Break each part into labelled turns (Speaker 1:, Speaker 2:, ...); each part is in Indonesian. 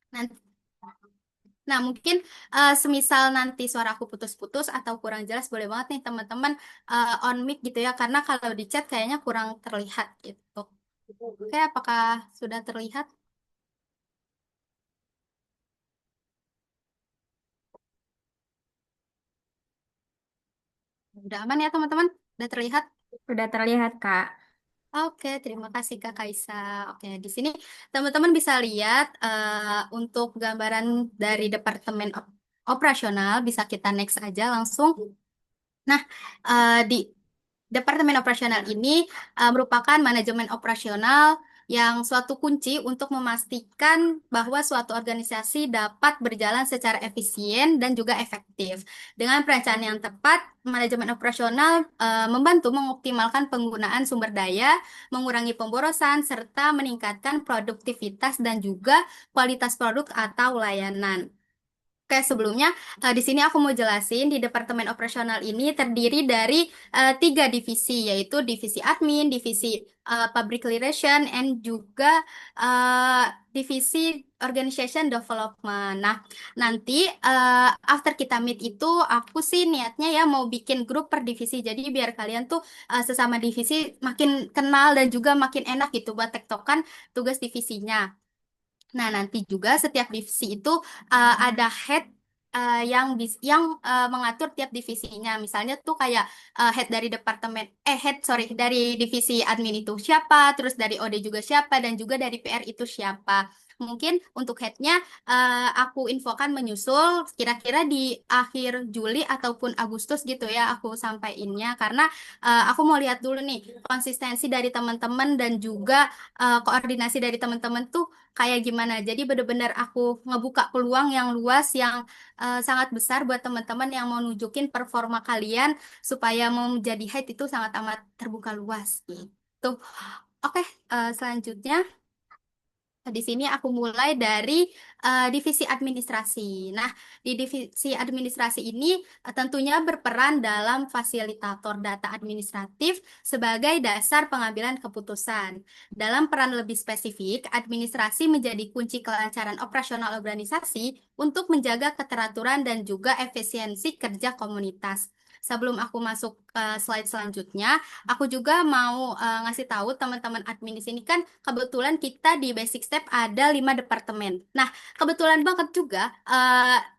Speaker 1: Nanti, nah mungkin semisal nanti suara aku putus-putus atau kurang jelas, boleh banget nih teman-teman on mic gitu ya, karena kalau di chat kayaknya kurang terlihat gitu. Oke, apakah sudah terlihat? Udah aman ya teman-teman? Udah terlihat?
Speaker 2: Sudah terlihat, Kak.
Speaker 1: Oke, terima kasih Kak Kaisa. Oke, di sini teman-teman bisa lihat untuk gambaran dari Departemen Operasional, bisa kita next aja langsung. Nah, di Departemen Operasional ini merupakan manajemen operasional yang suatu kunci untuk memastikan bahwa suatu organisasi dapat berjalan secara efisien dan juga efektif. Dengan perencanaan yang tepat, manajemen operasional membantu mengoptimalkan penggunaan sumber daya, mengurangi pemborosan, serta meningkatkan produktivitas dan juga kualitas produk atau layanan. Oke, sebelumnya di sini aku mau jelasin di Departemen Operasional ini terdiri dari tiga divisi, yaitu divisi admin, divisi public relation, and juga divisi organization development. Nah, nanti after kita meet itu, aku sih niatnya ya mau bikin grup per divisi. Jadi biar kalian tuh sesama divisi makin kenal dan juga makin enak gitu buat tektokan tugas divisinya. Nah, nanti juga setiap divisi itu ada head yang mengatur tiap divisinya. Misalnya tuh kayak head dari departemen head sorry dari divisi admin itu siapa, terus dari OD juga siapa dan juga dari PR itu siapa. Mungkin untuk headnya aku infokan menyusul kira-kira di akhir Juli ataupun Agustus gitu ya aku sampaiinnya karena aku mau lihat dulu nih konsistensi dari teman-teman dan juga koordinasi dari teman-teman tuh kayak gimana. Jadi benar-benar aku ngebuka peluang yang luas yang sangat besar buat teman-teman yang mau nunjukin performa kalian supaya mau menjadi head itu sangat amat terbuka luas gitu. Oke, selanjutnya di sini aku mulai dari divisi administrasi. Nah, di divisi administrasi ini tentunya berperan dalam fasilitator data administratif sebagai dasar pengambilan keputusan. Dalam peran lebih spesifik, administrasi menjadi kunci kelancaran operasional organisasi untuk menjaga keteraturan dan juga efisiensi kerja komunitas. Sebelum aku masuk ke slide selanjutnya, aku juga mau ngasih tahu teman-teman admin di sini kan kebetulan kita di Basic Step ada 5 departemen. Nah, kebetulan banget juga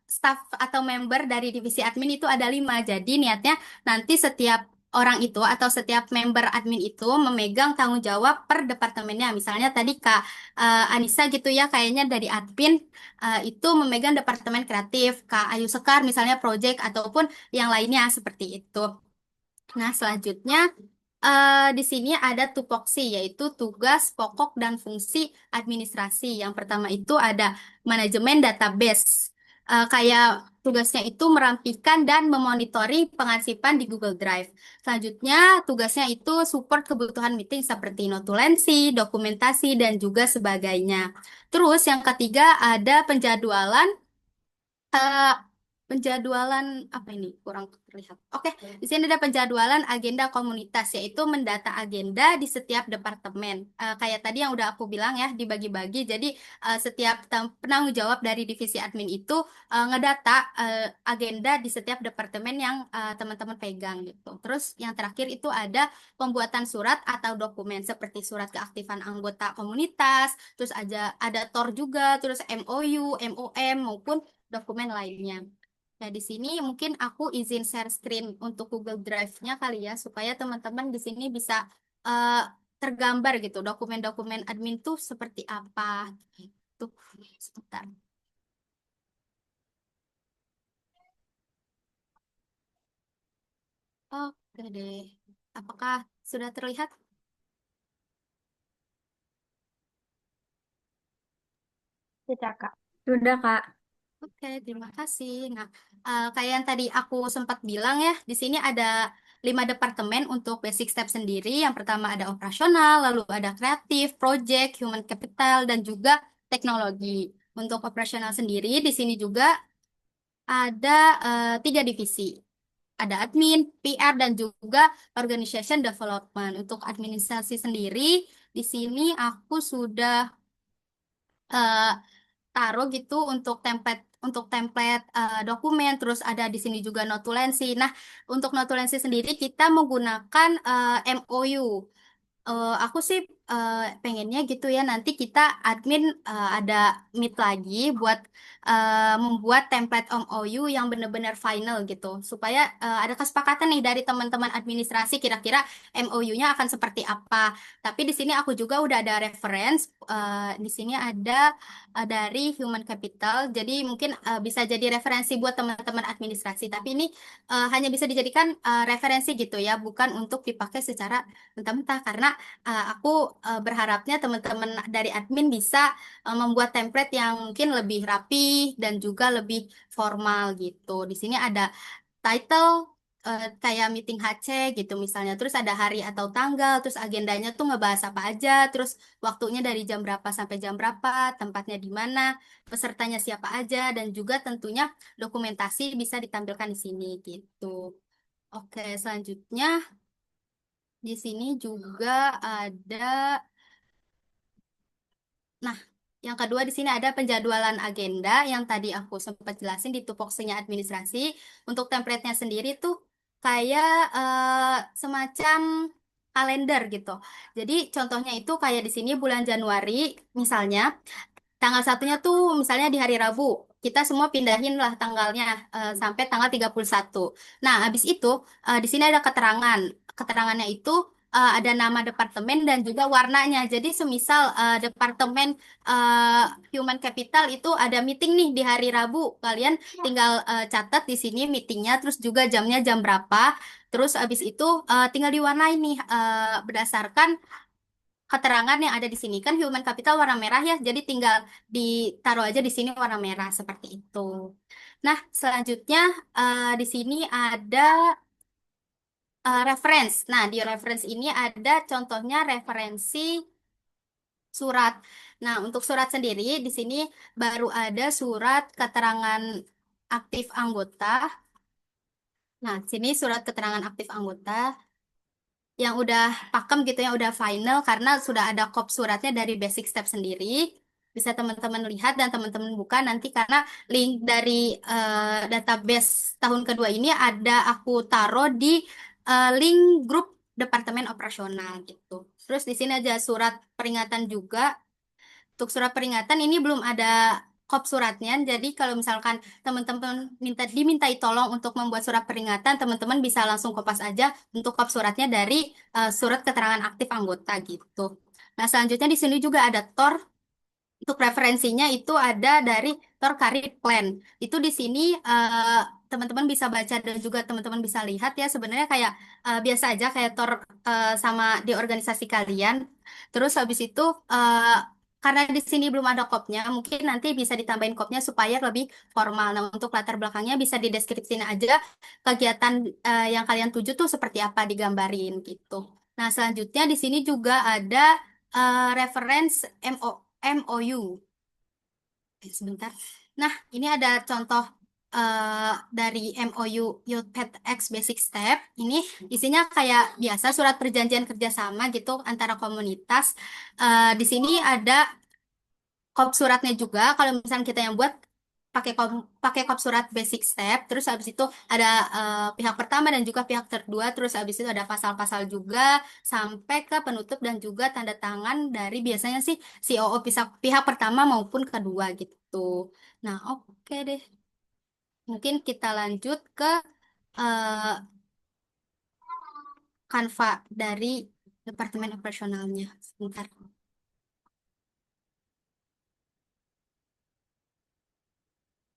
Speaker 1: staff atau member dari divisi admin itu ada 5. Jadi niatnya nanti setiap orang itu atau setiap member admin itu memegang tanggung jawab per departemennya. Misalnya tadi Kak Anissa gitu ya, kayaknya dari admin itu memegang departemen kreatif. Kak Ayu Sekar misalnya project ataupun yang lainnya seperti itu. Nah, selanjutnya di sini ada tupoksi, yaitu tugas pokok dan fungsi administrasi. Yang pertama itu ada manajemen database. Kayak tugasnya itu merampikan dan memonitori pengarsipan di Google Drive. Selanjutnya, tugasnya itu support kebutuhan meeting seperti notulensi, dokumentasi, dan juga sebagainya. Terus yang ketiga ada eh, penjadwalan apa ini kurang terlihat. Oke, di sini ada penjadwalan agenda komunitas yaitu mendata agenda di setiap departemen. Kayak tadi yang udah aku bilang ya dibagi-bagi. Jadi setiap penanggung jawab dari divisi admin itu ngedata agenda di setiap departemen yang teman-teman pegang gitu. Terus yang terakhir itu ada pembuatan surat atau dokumen seperti surat keaktifan anggota komunitas, terus ada TOR juga, terus MOU, MOM maupun dokumen lainnya. Nah, di sini mungkin aku izin share screen untuk Google Drive-nya kali ya, supaya teman-teman di sini bisa eh, tergambar gitu, dokumen-dokumen admin tuh seperti apa gitu. Sebentar. Oke deh. Apakah sudah terlihat?
Speaker 2: Sudah, Kak. Sudah, Kak.
Speaker 1: Oke, terima kasih. Nah, kayak yang tadi aku sempat bilang ya, di sini ada 5 departemen untuk basic step sendiri. Yang pertama ada operasional, lalu ada kreatif, project, human capital, dan juga teknologi. Untuk operasional sendiri, di sini juga ada 3 divisi. Ada admin, PR, dan juga organization development. Untuk administrasi sendiri, di sini aku sudah eh, taruh gitu untuk template dokumen. Terus ada di sini juga notulensi. Nah, untuk notulensi sendiri kita menggunakan MOU. Aku sih pengennya gitu ya nanti kita admin ada meet lagi buat membuat template MOU yang benar-benar final gitu supaya ada kesepakatan nih dari teman-teman administrasi kira-kira MOU-nya akan seperti apa. Tapi di sini aku juga udah ada reference di sini ada dari Human Capital jadi mungkin bisa jadi referensi buat teman-teman administrasi. Tapi ini hanya bisa dijadikan referensi gitu ya bukan untuk dipakai secara mentah-mentah karena aku berharapnya teman-teman dari admin bisa membuat template yang mungkin lebih rapi dan juga lebih formal gitu. Di sini ada title kayak meeting HC gitu misalnya. Terus ada hari atau tanggal, terus agendanya tuh ngebahas apa aja, terus waktunya dari jam berapa sampai jam berapa, tempatnya di mana, pesertanya siapa aja, dan juga tentunya dokumentasi bisa ditampilkan di sini gitu. Oke, selanjutnya di sini juga ada, nah, yang kedua di sini ada penjadwalan agenda yang tadi aku sempat jelasin di tupoksinya administrasi. Untuk template-nya sendiri tuh kayak semacam kalender gitu. Jadi contohnya itu kayak di sini bulan Januari misalnya. Tanggal satunya tuh misalnya di hari Rabu. Kita semua pindahin lah tanggalnya sampai tanggal 31. Nah, habis itu di sini ada keterangan. Keterangannya itu ada nama departemen dan juga warnanya. Jadi semisal departemen eh, Human Capital itu ada meeting nih di hari Rabu. Kalian tinggal catat di sini meetingnya, terus juga jamnya jam berapa. Terus habis itu tinggal diwarnai nih berdasarkan keterangan yang ada di sini kan human capital warna merah ya, jadi tinggal ditaruh aja di sini warna merah seperti itu. Nah, selanjutnya di sini ada reference. Nah, di reference ini ada contohnya referensi surat. Nah, untuk surat sendiri di sini baru ada surat keterangan aktif anggota. Nah, sini surat keterangan aktif anggota yang udah pakem gitu yang udah final karena sudah ada kop suratnya dari basic step sendiri bisa teman-teman lihat dan teman-teman buka nanti karena link dari database tahun kedua ini ada aku taruh di link grup departemen operasional gitu. Terus di sini aja surat peringatan juga untuk surat peringatan ini belum ada kop suratnya. Jadi kalau misalkan teman-teman dimintai tolong untuk membuat surat peringatan, teman-teman bisa langsung kopas aja untuk kop suratnya dari surat keterangan aktif anggota gitu. Nah, selanjutnya di sini juga ada TOR. Untuk referensinya itu ada dari TOR Career Plan. Itu di sini teman-teman bisa baca dan juga teman-teman bisa lihat ya sebenarnya kayak biasa aja kayak TOR sama di organisasi kalian. Terus habis itu karena di sini belum ada kopnya, mungkin nanti bisa ditambahin kopnya supaya lebih formal. Nah, untuk latar belakangnya bisa dideskripsiin aja kegiatan yang kalian tuju tuh seperti apa digambarin gitu. Nah, selanjutnya di sini juga ada reference MOU. Sebentar. Nah, ini ada contoh dari MOU Youthpad X Basic Step. Ini isinya kayak biasa surat perjanjian kerjasama gitu antara komunitas. Di sini ada kop suratnya juga. Kalau misalnya kita yang buat pakai kop surat Basic Step. Terus habis itu ada pihak pertama dan juga pihak kedua. Terus habis itu ada pasal-pasal juga sampai ke penutup dan juga tanda tangan dari biasanya sih COO pihak pertama maupun kedua gitu. Nah, oke deh. Mungkin kita lanjut ke eh, Canva dari Departemen Operasionalnya. Sebentar.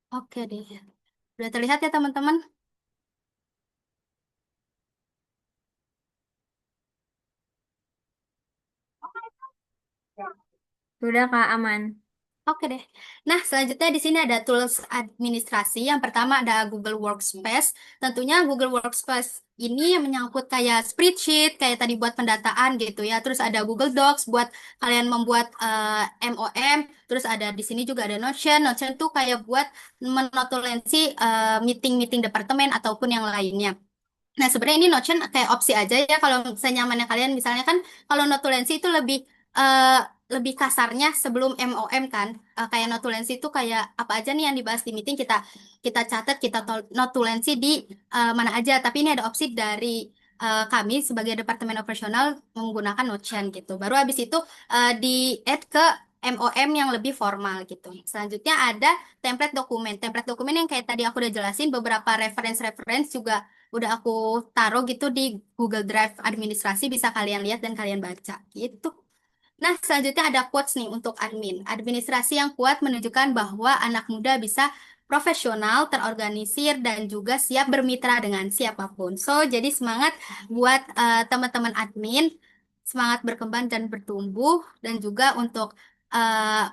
Speaker 1: Oke deh. Udah terlihat ya teman-teman?
Speaker 2: Sudah Kak, aman.
Speaker 1: Oke deh. Nah, selanjutnya di sini ada tools administrasi. Yang pertama ada Google Workspace. Tentunya Google Workspace ini yang menyangkut kayak spreadsheet, kayak tadi buat pendataan gitu ya. Terus ada Google Docs buat kalian membuat MOM. Terus ada di sini juga ada Notion. Notion tuh kayak buat menotulensi meeting-meeting departemen ataupun yang lainnya. Nah, sebenarnya ini Notion kayak opsi aja ya kalau senyamannya kalian. Misalnya kan kalau notulensi itu lebih lebih kasarnya sebelum MOM kan. Kayak notulensi itu kayak apa aja nih yang dibahas di meeting kita kita catat, kita notulensi di mana aja. Tapi ini ada opsi dari kami sebagai departemen operasional menggunakan Notion gitu. Baru habis itu di add ke MOM yang lebih formal gitu. Selanjutnya ada template dokumen. Template dokumen yang kayak tadi aku udah jelasin, beberapa reference-reference juga udah aku taruh gitu di Google Drive administrasi, bisa kalian lihat dan kalian baca gitu. Nah, selanjutnya ada quotes nih untuk admin. Administrasi yang kuat menunjukkan bahwa anak muda bisa profesional, terorganisir, dan juga siap bermitra dengan siapapun. So, jadi semangat buat teman-teman admin, semangat berkembang dan bertumbuh, dan juga untuk eh,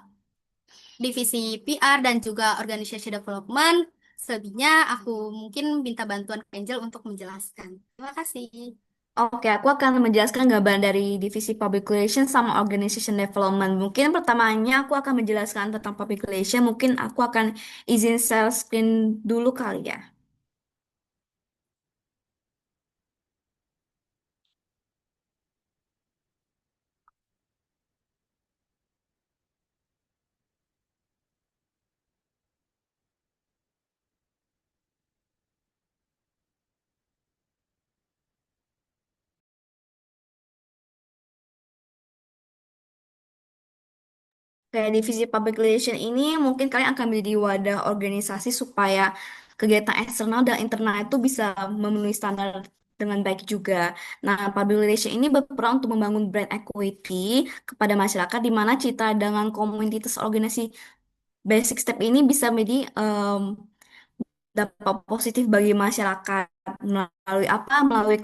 Speaker 1: divisi PR dan juga organization development. Selebihnya aku mungkin minta bantuan Angel untuk menjelaskan. Terima kasih.
Speaker 2: Oke, aku akan menjelaskan gambaran dari divisi Public Relations sama Organization Development. Mungkin pertamanya aku akan menjelaskan tentang Public Relations. Mungkin aku akan izin share screen dulu kali ya. Kayak divisi public relation ini mungkin kalian akan menjadi wadah organisasi supaya kegiatan eksternal dan internal itu bisa memenuhi standar dengan baik juga. Nah, public relation ini berperan untuk membangun brand equity kepada masyarakat di mana citra dengan komunitas organisasi basic step ini bisa menjadi dampak positif bagi masyarakat melalui apa? Melalui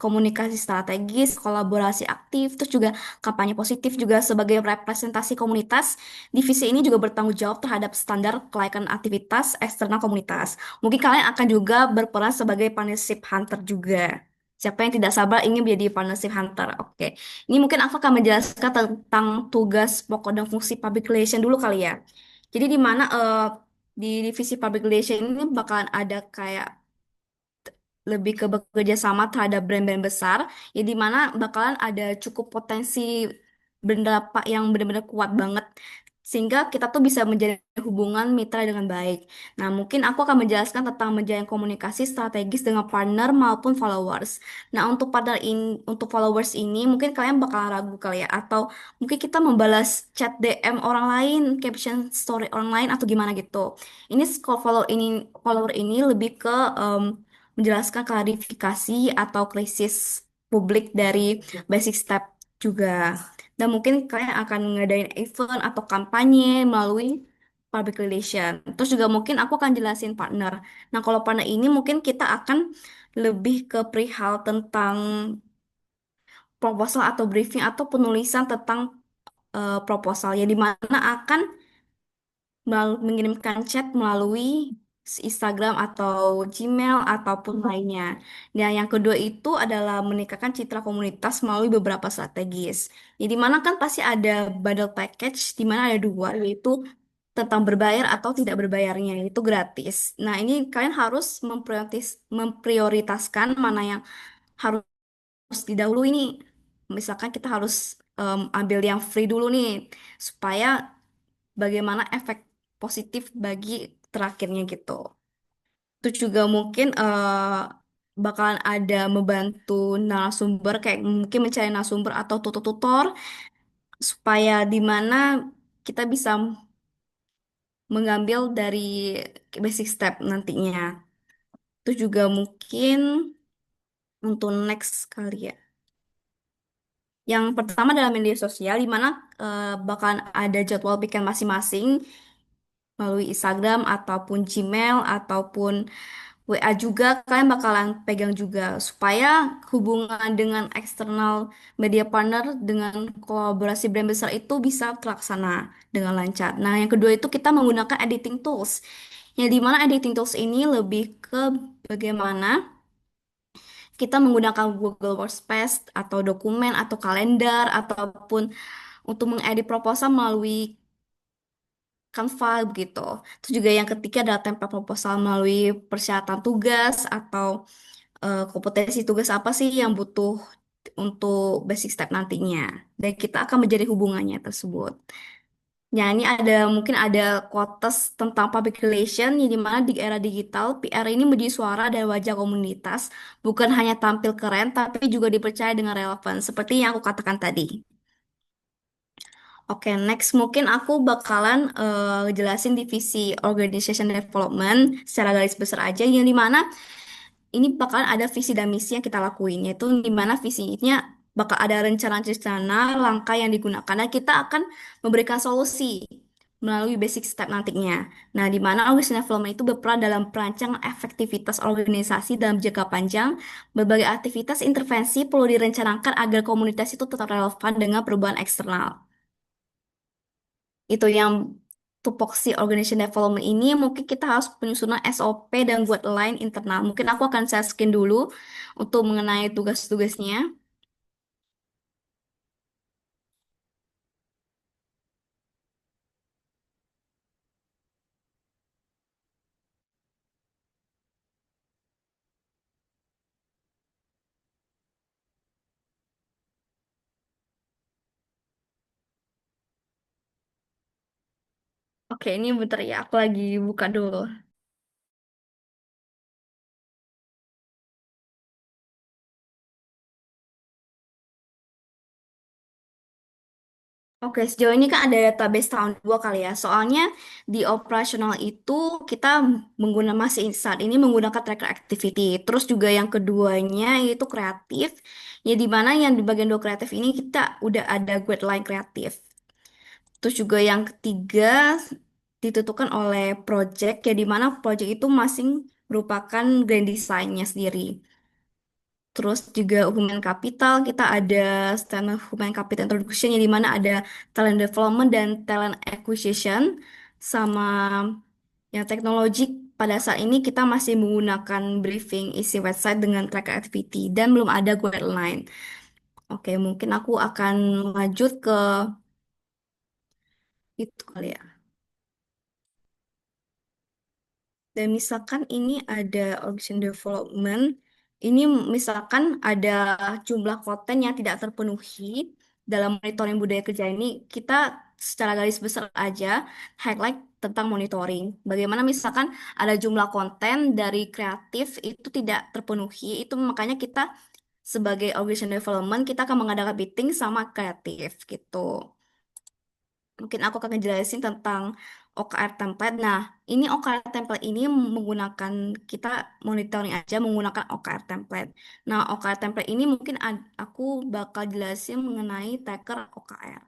Speaker 2: komunikasi strategis, kolaborasi aktif, terus juga kampanye positif juga sebagai representasi komunitas. Divisi ini juga bertanggung jawab terhadap standar kelayakan aktivitas eksternal komunitas. Mungkin kalian akan juga berperan sebagai partnership hunter juga. Siapa yang tidak sabar ingin menjadi partnership hunter? Oke, ini mungkin aku akan menjelaskan tentang tugas pokok dan fungsi public relation dulu kali ya. Jadi di mana di divisi public relation ini bakalan ada kayak lebih ke bekerja sama terhadap brand-brand besar, ya di mana bakalan ada cukup potensi berdampak yang benar-benar kuat banget, sehingga kita tuh bisa menjalin hubungan mitra dengan baik. Nah, mungkin aku akan menjelaskan tentang menjalin komunikasi strategis dengan partner maupun followers. Nah, untuk followers ini mungkin kalian bakalan ragu kali ya, atau mungkin kita membalas chat DM orang lain, caption story orang lain atau gimana gitu. Ini follower ini lebih ke menjelaskan klarifikasi atau krisis publik dari basic step juga. Dan mungkin kalian akan ngadain event atau kampanye melalui public relation. Terus juga mungkin aku akan jelasin partner. Nah, kalau partner ini mungkin kita akan lebih ke perihal tentang proposal atau briefing atau penulisan tentang proposal ya di mana akan mengirimkan chat melalui Instagram atau Gmail ataupun lainnya. Dan yang kedua itu adalah meningkatkan citra komunitas melalui beberapa strategis. Ya, di mana kan pasti ada bundle package, di mana ada dua, yaitu tentang berbayar atau tidak berbayarnya, itu gratis. Nah, ini kalian harus memprioritaskan mana yang harus didahului nih. Misalkan kita harus ambil yang free dulu nih, supaya bagaimana efek positif bagi terakhirnya gitu. Itu juga mungkin bakalan ada membantu narasumber kayak mungkin mencari narasumber atau tutor-tutor supaya di mana kita bisa mengambil dari basic step nantinya. Itu juga mungkin untuk next kali ya. Yang pertama dalam media sosial, di mana bakalan ada jadwal pikan masing-masing melalui Instagram ataupun Gmail ataupun WA juga kalian bakalan pegang juga supaya hubungan dengan eksternal media partner dengan kolaborasi brand besar itu bisa terlaksana dengan lancar. Nah, yang kedua itu kita menggunakan editing tools. Yang dimana editing tools ini lebih ke bagaimana kita menggunakan Google Workspace atau dokumen atau kalender ataupun untuk mengedit proposal melalui Canva begitu. Terus juga yang ketiga adalah template proposal melalui persyaratan tugas atau kompetensi tugas apa sih yang butuh untuk basic step nantinya. Dan kita akan menjadi hubungannya tersebut. Ya, ini ada mungkin ada quotes tentang public relation yang dimana di era digital PR ini menjadi suara dan wajah komunitas, bukan hanya tampil keren tapi juga dipercaya dengan relevan seperti yang aku katakan tadi. Oke, next mungkin aku bakalan jelasin divisi organization development secara garis besar aja yang dimana ini bakalan ada visi dan misi yang kita lakuin, yaitu di mana visinya bakal ada rencana-rencana langkah yang digunakan dan kita akan memberikan solusi melalui basic step nantinya. Nah, di mana organization development itu berperan dalam perancangan efektivitas organisasi dalam jangka panjang. Berbagai aktivitas intervensi perlu direncanakan agar komunitas itu tetap relevan dengan perubahan eksternal. Itu yang tupoksi organization development ini mungkin kita harus penyusunan SOP dan guideline internal. Mungkin aku akan share screen dulu untuk mengenai tugas-tugasnya. Oke, ini bentar ya, aku lagi buka dulu. Oke, sejauh ini kan ada database tahun 2 kali ya. Soalnya di operasional itu kita menggunakan masih saat ini menggunakan tracker activity. Terus juga yang keduanya yaitu kreatif. Ya di mana yang di bagian dua kreatif ini kita udah ada guideline kreatif. Terus juga yang ketiga ditentukan oleh project, ya di mana project itu masing merupakan grand design-nya sendiri. Terus juga human capital, kita ada standar human capital introduction, yang di mana ada talent development dan talent acquisition, sama yang teknologi pada saat ini kita masih menggunakan briefing isi website dengan tracker activity dan belum ada guideline. Oke, mungkin aku akan lanjut ke itu kali ya. Dan misalkan ini ada organization development, ini misalkan ada jumlah konten yang tidak terpenuhi dalam monitoring budaya kerja ini, kita secara garis besar aja highlight tentang monitoring. Bagaimana misalkan ada jumlah konten dari kreatif itu tidak terpenuhi, itu makanya kita sebagai organization development kita akan mengadakan meeting sama kreatif gitu. Mungkin aku akan jelasin tentang OKR template. Nah, ini OKR template ini menggunakan kita monitoring aja menggunakan OKR template. Nah, OKR template ini mungkin aku bakal jelasin mengenai tracker OKR.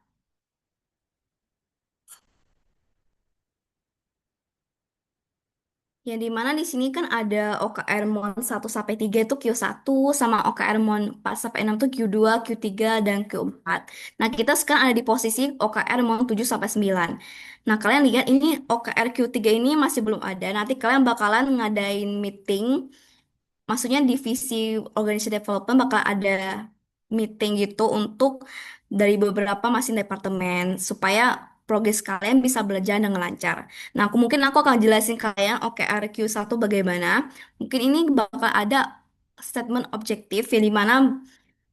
Speaker 2: Yang dimana di sini kan ada OKR Mon 1 sampai 3 itu Q1 sama OKR Mon 4 sampai 6 itu Q2, Q3 dan Q4. Nah, kita sekarang ada di posisi OKR Mon 7 sampai 9. Nah, kalian lihat ini OKR Q3 ini masih belum ada. Nanti kalian bakalan ngadain meeting, maksudnya divisi organization development bakal ada meeting gitu untuk dari beberapa masing departemen supaya progres kalian bisa berjalan dengan lancar. Nah, aku akan jelasin kalian OKR Q1 bagaimana. Mungkin ini bakal ada statement objektif yang dimana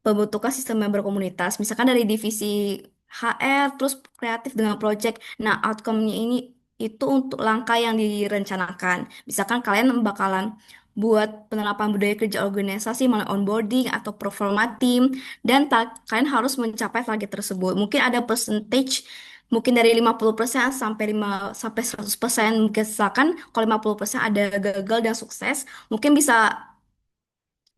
Speaker 2: pembentukan sistem member komunitas. Misalkan dari divisi HR, terus kreatif dengan project. Nah, outcome-nya ini itu untuk langkah yang direncanakan. Misalkan kalian bakalan buat penerapan budaya kerja organisasi melalui onboarding atau performa tim, dan kalian harus mencapai target tersebut. Mungkin ada percentage, mungkin dari 50% sampai 100%. Mungkin misalkan kalau 50% ada gagal dan sukses, mungkin bisa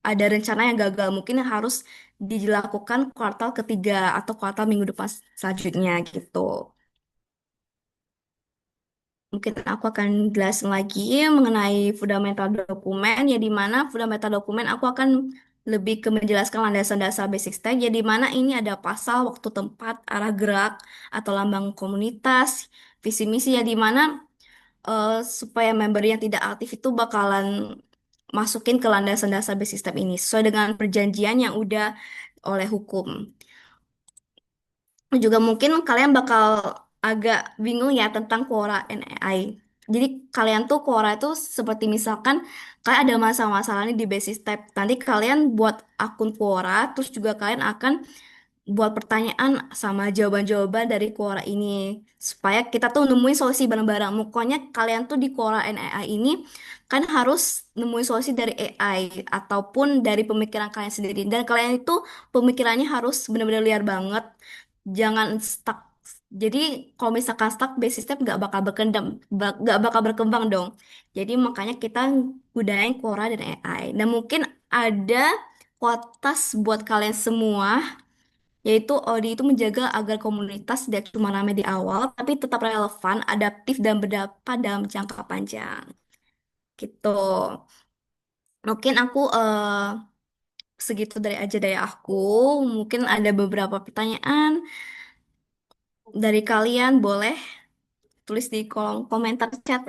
Speaker 2: ada rencana yang gagal, mungkin harus dilakukan kuartal ketiga atau kuartal minggu depan selanjutnya gitu. Mungkin aku akan jelasin lagi mengenai fundamental dokumen, ya di mana fundamental dokumen aku akan lebih ke menjelaskan landasan dasar basic step, ya di mana ini ada pasal, waktu, tempat, arah gerak, atau lambang komunitas, visi misi, ya di mana supaya member yang tidak aktif itu bakalan masukin ke landasan dasar basic step ini sesuai dengan perjanjian yang udah oleh hukum. Juga mungkin kalian bakal agak bingung ya tentang Quora and AI. Jadi kalian tuh Quora itu seperti misalkan kalian ada masalah-masalah nih di basis tab. Nanti kalian buat akun Quora, terus juga kalian akan buat pertanyaan sama jawaban-jawaban dari Quora ini supaya kita tuh nemuin solusi bareng-bareng. Pokoknya kalian tuh di Quora and AI ini kan harus nemuin solusi dari AI ataupun dari pemikiran kalian sendiri. Dan kalian itu pemikirannya harus benar-benar liar banget. Jangan stuck. Jadi kalau misalkan stuck, basis step nggak bakal berkembang, nggak bakal berkembang dong. Jadi makanya kita gunain Quora dan AI. Dan mungkin ada kualitas buat kalian semua yaitu Audi itu menjaga agar komunitas tidak cuma ramai di awal, tapi tetap relevan, adaptif, dan berdampak dalam jangka panjang. Gitu. Mungkin aku segitu dari aku. Mungkin ada beberapa pertanyaan dari kalian, boleh tulis di kolom komentar chat.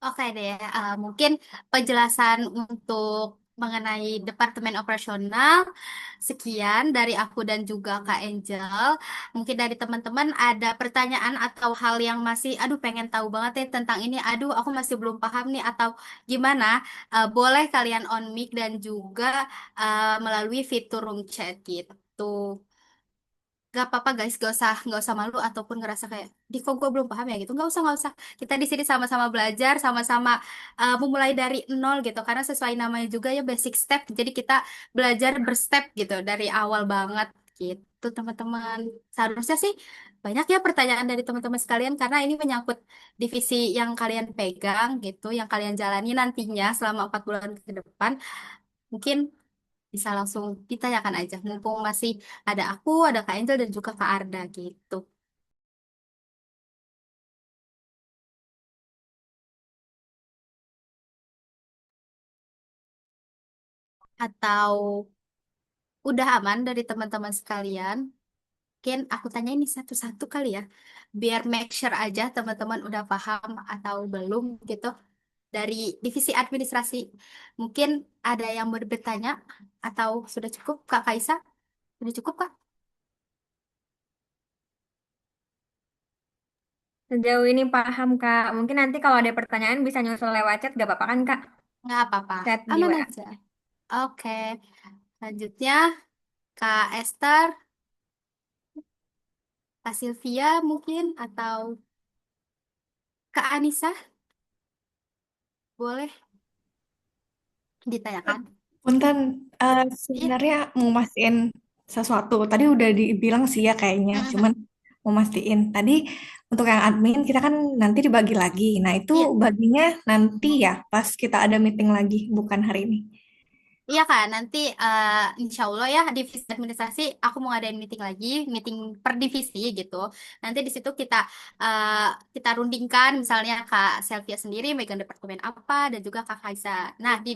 Speaker 1: Oke deh, mungkin penjelasan untuk mengenai Departemen Operasional sekian dari aku dan juga Kak Angel. Mungkin dari teman-teman ada pertanyaan atau hal yang masih, aduh pengen tahu banget ya tentang ini, aduh aku masih belum paham nih atau gimana, boleh kalian on mic dan juga melalui fitur room chat gitu. Gak apa-apa guys, gak usah malu ataupun ngerasa kayak, di kok gue belum paham ya gitu. Gak usah. Kita di sini sama-sama belajar, sama-sama memulai dari nol gitu. Karena sesuai namanya juga ya basic step. Jadi kita belajar berstep gitu dari awal banget gitu teman-teman. Seharusnya sih banyak ya pertanyaan dari teman-teman sekalian karena ini menyangkut divisi yang kalian pegang gitu, yang kalian jalani nantinya selama 4 bulan ke depan. Mungkin bisa langsung ditanyakan aja. Mumpung masih ada aku, ada Kak Angel dan juga Kak Arda gitu. Atau udah aman dari teman-teman sekalian? Mungkin aku tanya ini satu-satu kali ya. Biar make sure aja teman-teman udah paham atau belum gitu. Dari divisi administrasi. Mungkin ada yang mau bertanya atau sudah cukup Kak Kaisa? Sudah cukup Kak?
Speaker 3: Sejauh ini paham, Kak. Mungkin nanti kalau ada pertanyaan bisa nyusul lewat chat, gak apa-apa kan, Kak?
Speaker 1: Nggak apa-apa.
Speaker 3: Chat di
Speaker 1: Aman
Speaker 3: WA.
Speaker 1: aja. Oke. Lanjutnya Kak Esther, Kak Sylvia mungkin atau Kak Anissa boleh ditanyakan.
Speaker 4: Punten,
Speaker 1: Iya.
Speaker 4: sebenarnya mau mastiin sesuatu. Tadi udah dibilang sih ya kayaknya,
Speaker 1: Mhm.
Speaker 4: cuman mau mastiin. Tadi untuk yang admin kita kan nanti dibagi lagi. Nah itu
Speaker 1: Iya.
Speaker 4: baginya nanti ya pas kita ada meeting lagi, bukan hari ini.
Speaker 1: Iya kan, nanti insya Allah ya divisi administrasi aku mau ngadain meeting lagi, meeting per divisi gitu. Nanti di situ eh, kita rundingkan misalnya Kak Selvia sendiri megang departemen apa dan juga Kak Kaisa. Nah di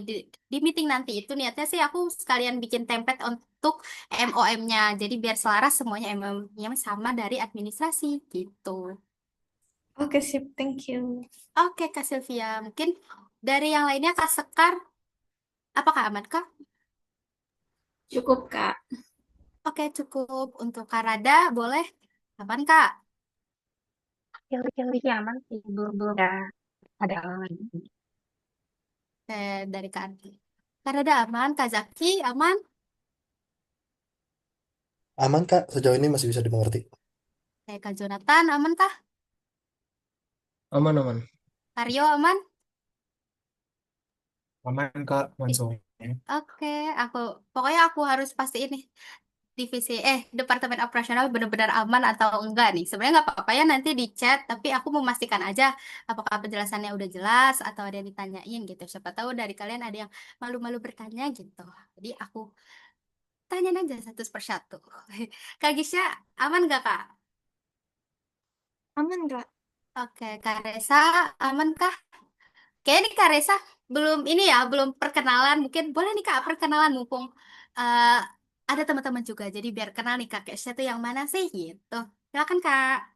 Speaker 1: meeting nanti itu niatnya sih aku sekalian bikin template untuk MOM-nya, jadi biar selaras semuanya MOM-nya sama dari administrasi gitu.
Speaker 4: Oke, sip, thank you.
Speaker 1: Oke Kak Sylvia, mungkin dari yang lainnya Kak Sekar, apakah aman Kak?
Speaker 2: Cukup, Kak.
Speaker 1: Oke, cukup. Untuk Karada, boleh? Kapan, Kak?
Speaker 3: Pilih-pilih aman sih, belum ada lagi.
Speaker 1: Dari Kak Andi. Karada aman, Kak Zaki aman,
Speaker 5: Aman Kak, sejauh ini masih bisa dimengerti.
Speaker 1: Kak Jonathan aman kah?
Speaker 6: Aman, aman.
Speaker 1: Karyo aman?
Speaker 6: Aman, Kak. Aman
Speaker 1: Ih,
Speaker 6: semuanya.
Speaker 1: oke, aku pokoknya aku harus pastiin nih divisi departemen operasional benar-benar aman atau enggak nih. Sebenarnya nggak apa-apa ya nanti di chat, tapi aku memastikan aja apakah penjelasannya udah jelas atau ada yang ditanyain gitu. Siapa tahu dari kalian ada yang malu-malu bertanya gitu. Jadi aku tanyain aja satu persatu. Kak Gisha, aman nggak Kak?
Speaker 2: Aman, Kak.
Speaker 1: Oke, Kak Resa, aman kah? Kayaknya nih Kak Resa belum ini ya, belum perkenalan. Mungkin boleh nih Kak perkenalan mumpung eh, ada teman-teman juga. Jadi biar kenal nih Kak Kesha tuh yang mana sih gitu. Silakan Kak.